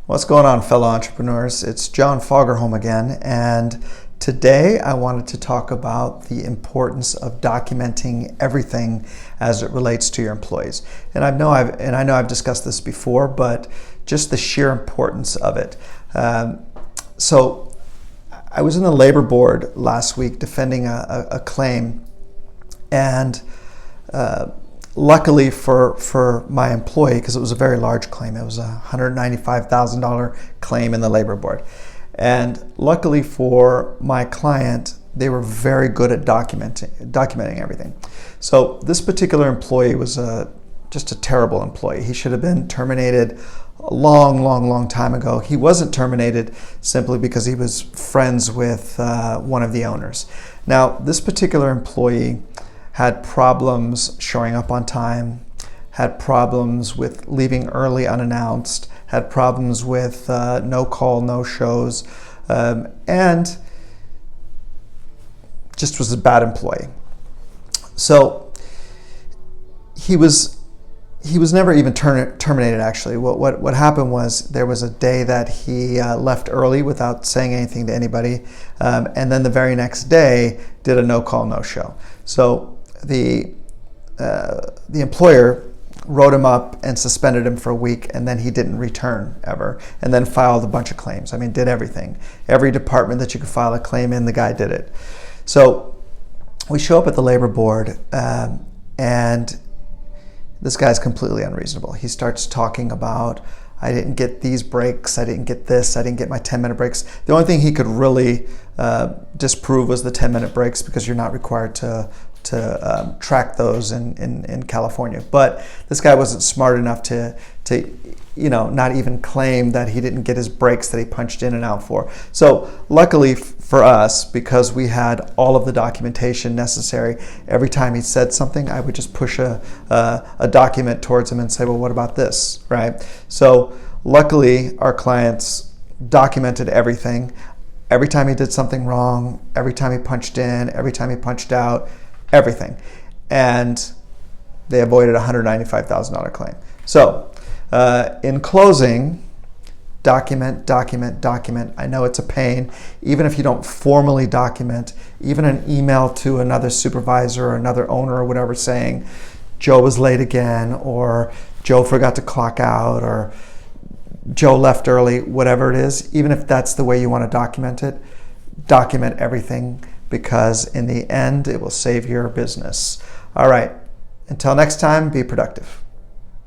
What's going on, fellow entrepreneurs? It's John Fagerholm again, and today I wanted to talk about the importance of documenting everything as it relates to your employees. And I know I've discussed this before, but just the sheer importance of it. So I was in the labor board last week defending a claim, and luckily for my employee, because it was a very large claim, it was a $195,000 claim in the labor board. And luckily for my client, they were very good at documenting everything. So this particular employee was just a terrible employee. He should have been terminated a long time ago. He wasn't terminated simply because he was friends with one of the owners. Now, this particular employee had problems showing up on time, had problems with leaving early unannounced, had problems with no call, no shows, and just was a bad employee. So he was never even terminated, actually. What happened was there was a day that he left early without saying anything to anybody, and then the very next day did a no call, no show. So the employer wrote him up and suspended him for a week, and then he didn't return ever, and then filed a bunch of claims. I mean, did everything. Every department that you could file a claim in, the guy did it. So we show up at the labor board, and this guy's completely unreasonable. He starts talking about, I didn't get these breaks, I didn't get this, I didn't get my 10-minute breaks. The only thing he could really disprove was the 10-minute breaks, because you're not required to track those in California. But this guy wasn't smart enough to not even claim that he didn't get his breaks that he punched in and out for. So luckily for us, because we had all of the documentation necessary, every time he said something, I would just push a document towards him and say, well, what about this, right? So luckily our clients documented everything. Every time he did something wrong, every time he punched in, every time he punched out, everything. And they avoided a $195,000 claim. So in closing, document. I know it's a pain, even if you don't formally document, even an email to another supervisor or another owner or whatever saying, Joe was late again, or Joe forgot to clock out, or Joe left early, whatever it is, even if that's the way you want to document it, document everything, because in the end, it will save your business. All right, until next time, be productive.